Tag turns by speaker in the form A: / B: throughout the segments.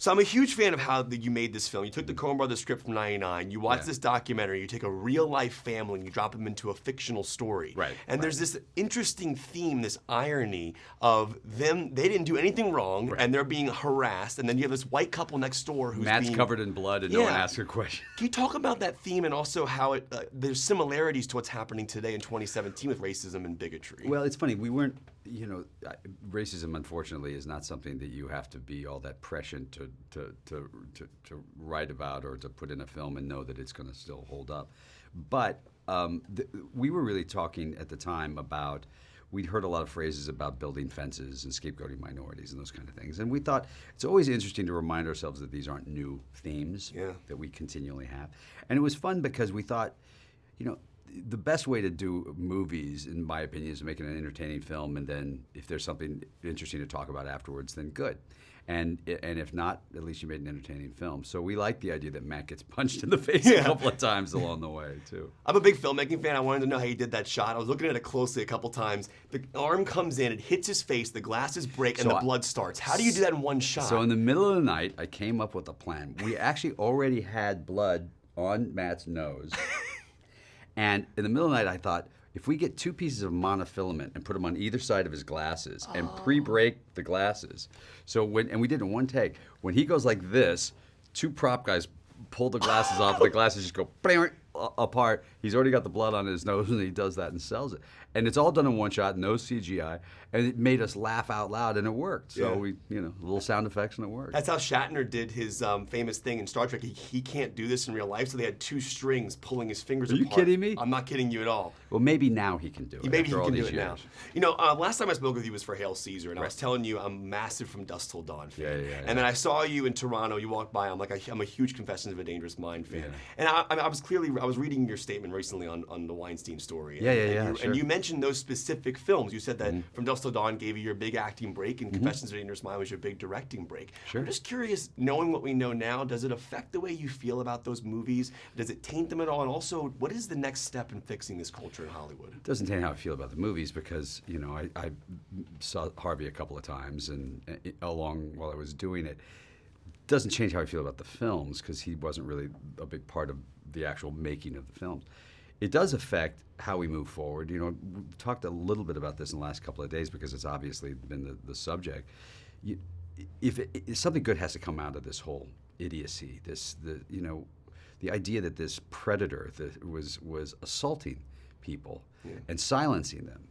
A: So I'm a huge fan of how you made this film. You took the Coen Brothers script from '99. You watch this documentary. You take a real life family and you drop them into a fictional story.
B: Right.
A: And there's this interesting theme, this irony of them. They didn't do anything wrong, and they're being harassed. And then you have this white couple next door who's
B: Matt's covered in blood and no one asks a question.
A: Can you talk about that theme and also how there's similarities to what's happening today in 2017 with racism and bigotry?
B: Well, it's funny. We weren't, racism, unfortunately, is not something that you have to be all that prescient to write about or to put in a film and know that it's going to still hold up. But we were really talking at the time about, we'd heard a lot of phrases about building fences and scapegoating minorities and those kind of things. And we thought it's always interesting to remind ourselves that these aren't new themes that we continually have. And it was fun because we thought, the best way to do movies, in my opinion, is making an entertaining film, and then if there's something interesting to talk about afterwards, then good. And if not, at least you made an entertaining film. So we like the idea that Matt gets punched in the face a couple of times along the way, too.
A: I'm a big filmmaking fan. I wanted to know how you did that shot. I was looking at it closely a couple times. The arm comes in, it hits his face, the glasses break, and the blood starts. How do you do that in one shot?
B: So in the middle of the night, I came up with a plan. We actually already had blood on Matt's nose. And in the middle of the night, I thought, if we get 2 pieces of monofilament and put them on either side of his glasses and pre-break the glasses, and we did it in one take. When he goes like this, 2 prop guys pull the glasses off, and the glasses just go apart. He's already got the blood on his nose, and he does that and sells it. And it's all done in one shot, no CGI, and it made us laugh out loud, and it worked. So we, little sound effects, and it worked.
A: That's how Shatner did his famous thing in Star Trek. He can't do this in real life, so they had 2 strings pulling his fingers apart.
B: Are you kidding me?
A: I'm not kidding you at all.
B: Well, maybe now he can do it.
A: Maybe he can do it
B: years.
A: now. Last time I spoke with you was for Hail Caesar, and I was telling you I'm massive From Dusk Till Dawn fan. And then I saw you in Toronto. You walked by. I'm a huge Confessions of a Dangerous Mind fan. And I was reading your statement recently on the Weinstein story. And you mentioned those specific films. You said that From Dusk Till Dawn gave you your big acting break, and Confessions of a Dangerous Mind was your big directing break. I'm just curious, knowing what we know now, does it affect the way you feel about those movies? Does it taint them at all? And also, what is the next step in fixing this culture in Hollywood?
B: It doesn't taint how I feel about the movies because, I saw Harvey a couple of times and while I was doing it. Doesn't change how I feel about the films because he wasn't really a big part of the actual making of the films. It does affect how we move forward. We've talked a little bit about this in the last couple of days because it's obviously been the subject. If something good has to come out of this whole idiocy, the idea that this predator that was assaulting people and silencing them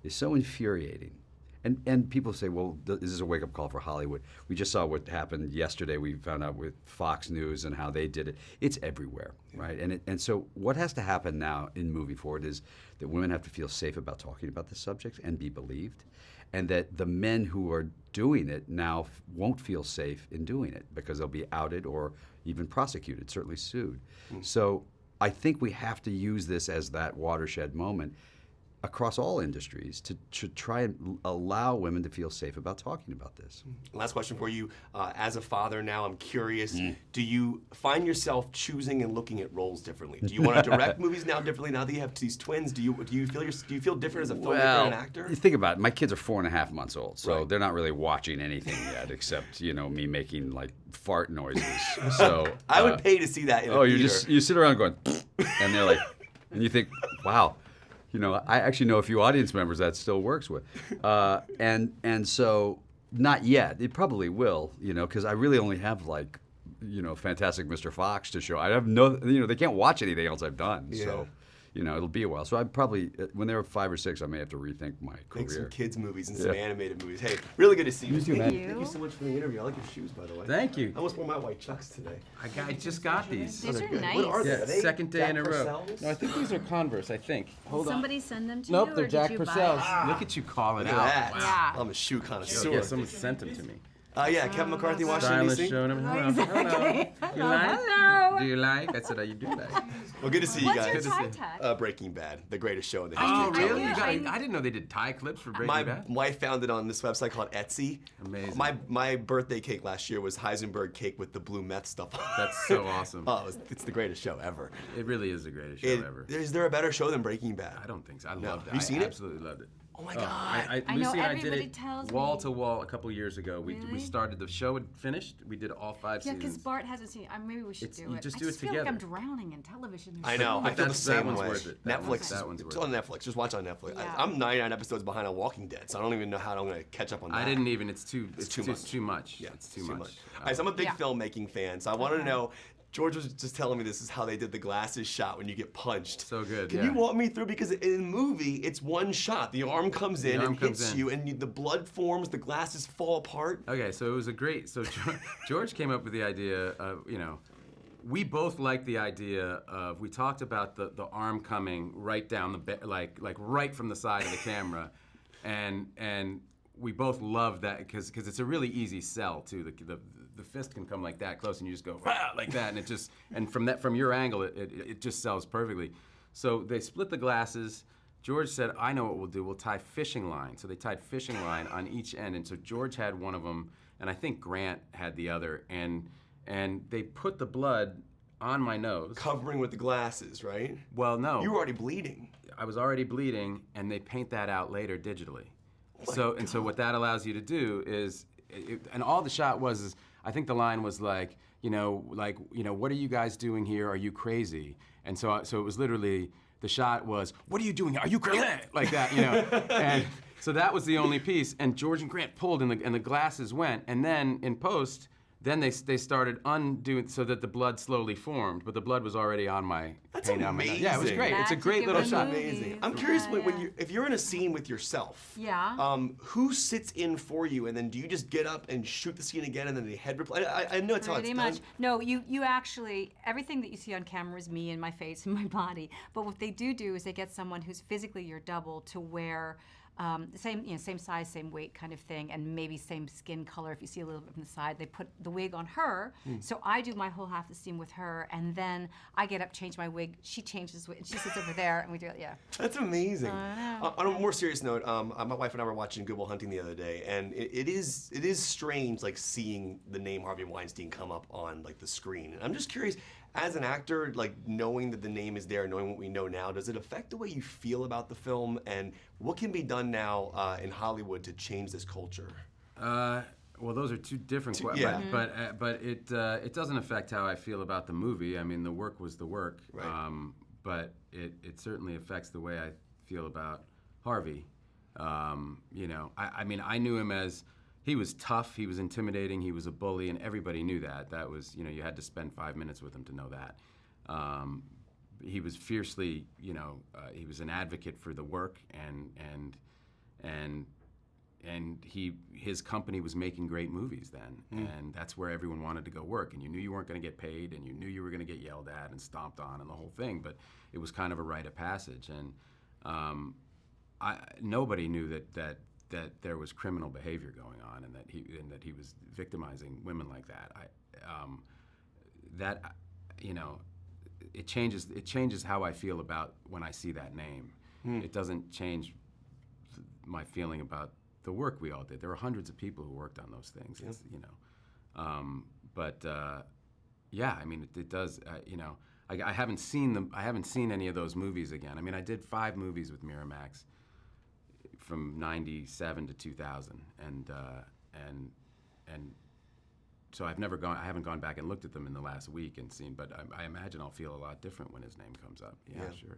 B: is so infuriating. And people say, well, this is a wake-up call for Hollywood. We just saw what happened yesterday. We found out with Fox News and how they did it. It's everywhere, right? And so what has to happen now in moving forward is that women have to feel safe about talking about this subject and be believed, and that the men who are doing it now won't feel safe in doing it because they'll be outed or even prosecuted, certainly sued. So I think we have to use this as that watershed moment across all industries to try and allow women to feel safe about talking about this.
A: Last question for you. As a father now, I'm curious, do you find yourself choosing and looking at roles differently? Do you want to direct movies now differently now that you have these twins? Do you feel different as a filmmaker and actor?
B: You think about it. My kids are 4.5 months old, so they're not really watching anything yet except, me making like fart noises. So
A: I would pay to see that in a theater.
B: You sit around going, and they're like, and you think, wow. I actually know a few audience members that still works with. And so, not yet. It probably will, because I really only have Fantastic Mr. Fox to show. I have they can't watch anything else I've done. Yeah. So, it'll be a while. So I probably, when they're 5 or 6, I may have to rethink my career.
A: Make some kids movies and some animated movies. Hey, really good to see you.
B: Thank
A: you. Thank you so much for the interview. I like your shoes, by the way.
C: Thank you.
A: I almost wore my white Chucks today.
C: I just got these.
D: These are nice.
A: What are they?
C: Yeah,
A: Are they
C: second day
A: Jack
C: in a row.
A: Purcells?
C: No, I think these are Converse, I think. Hold on.
D: Somebody send them to
C: Nope,
D: you,
C: they're
D: or
C: Jack
D: did you
C: Purcells.
D: buy them?
C: Look at you calling
A: Look
C: out.
A: at that.
C: Wow.
D: Yeah.
A: I'm a shoe connoisseur.
C: Yeah, someone sent them to me.
A: Kevin McCarthy, Washington,
C: Stylish
A: D.C.
C: showing them. Hello.
D: Exactly.
C: You like?
D: Hello.
C: Do you like? I said, you do like.
A: Well, good to see you
D: What's
A: guys.
D: your tie tag?
A: Breaking Bad, the greatest show in the history
C: Oh,
A: of
C: really?
A: television.
C: I didn't know they did tie clips for Breaking
A: My
C: Bad.
A: wife found it on this website called Etsy.
C: Amazing.
A: My birthday cake last year was Heisenberg cake with the blue meth stuff on it.
C: That's so awesome.
A: It's the greatest show ever.
C: It really is the greatest show ever.
A: Is there a better show than Breaking Bad?
C: I don't think so. I
A: No.
C: loved it.
A: Have you seen it?
C: I absolutely loved it.
A: Oh my God.
D: I
C: Lucy
D: know
C: and I did
D: everybody
C: it
D: tells
C: wall
D: me.
C: to wall a couple years ago. We
D: Really?
C: started, the show had finished. We did all 5
D: Yeah,
C: seasons.
D: because Bart hasn't seen it. Maybe we should do
C: You
D: it.
C: just
D: I
C: do it
D: just feel like I'm
C: together.
D: drowning in television.
A: I know. I feel the
C: that
A: same
C: one's
A: way.
C: worth it.
A: Netflix.
C: That one's
A: It's
C: worth
A: on Netflix. Just watch it on Netflix.
D: Yeah.
A: I'm 99 episodes behind on Walking Dead, so I don't even know how I'm going to catch up on that.
C: I didn't even. It's too much.
A: Yeah,
C: It's too much.
A: All right, so I'm a big
D: Yeah.
A: filmmaking fan, so I wanted to
D: Okay.
A: know. George was just telling me this is how they did the glasses shot when you get punched.
C: So good,
A: Can
C: yeah.
A: you walk me through? Because in the movie, it's one shot. The arm comes in
C: arm
A: and
C: comes
A: hits
C: in.
A: you, and the blood forms, the glasses fall apart.
C: Okay, so it was a great. So George came up with the idea of, we both liked the idea of. We talked about the arm coming right down the like right from the side of the camera, and we both love that because it's a really easy sell too. The fist can come like that close, and you just go "Rah!" like that, and it just from your angle it just sells perfectly. So they split the glasses. George said, "I know what we'll do. We'll tie fishing line." So they tied fishing line on each end, and so George had one of them, and I think Grant had the other, and they put the blood on my nose.
A: Covering with the glasses, right?
C: Well, no.
A: You were already bleeding.
C: I was already bleeding, and they paint that out later digitally. So what that allows you to do is, and all the shot was, I think the line was like, what are you guys doing here? Are you crazy? And so it was literally, the shot was, what are you doing here? Are you crazy? Like that, And so that was the only piece. And George and Grant pulled, and the glasses went. And then in post, then they started undoing so that the blood slowly formed, but the blood was already on my.
A: That's
C: paint on my nose.
A: amazing.
C: Yeah, it was great. It's a
D: Magic
C: great
D: of
C: little
D: the
C: shot.
D: movie.
A: Amazing. I'm
D: Yeah,
A: curious
D: yeah.
A: if you're in a scene with yourself.
D: Yeah.
A: Who sits in for you, and then do you just get up and shoot the scene again, and then the head reply? I know it's how it's
D: Pretty
A: done.
D: much. No, you actually, everything that you see on camera is me and my face and my body. But what they do is they get someone who's physically your double to wear the same size, same weight kind of thing, and maybe same skin color. If you see a little bit from the side, they put the wig on her. So I do my whole half the scene with her, and then I get up, change my wig. She changes, and she sits over there, and we do it. Yeah.
A: That's amazing. On a more serious note, my wife and I were watching Good Will Hunting the other day, and it is strange, like seeing the name Harvey Weinstein come up on like the screen. And I'm just curious, as an actor, like knowing that the name is there, knowing what we know now, does it affect the way you feel about the film, and what can be done now in Hollywood to change this culture?
C: Well, those are two different questions,
A: Yeah.
C: but it doesn't affect how I feel about the movie. I mean, the work was the work,
A: Right.
C: but it certainly affects the way I feel about Harvey. I mean, I knew him as he was tough, he was intimidating, he was a bully, and everybody knew that. That was, you had to spend 5 minutes with him to know that. He was fiercely, he was an advocate for the work, and his company was making great movies then, and that's where everyone wanted to go work. And you knew you weren't going to get paid, and you knew you were going to get yelled at and stomped on and the whole thing. But it was kind of a rite of passage, and nobody knew that there was criminal behavior going on, and that he was victimizing women like that. It changes how I feel about when I see that name. It doesn't change my feeling about the work we all did. There were hundreds of people who worked on those things.
A: Yeah.
C: It's, yeah, I mean, it does. I haven't seen them. I haven't seen any of those movies again. I mean, I did 5 movies with Miramax from '97 to 2000, and so I haven't gone back and looked at them in the last week and seen. But I imagine I'll feel a lot different when his name comes up. Yeah,
A: Yeah.
C: sure.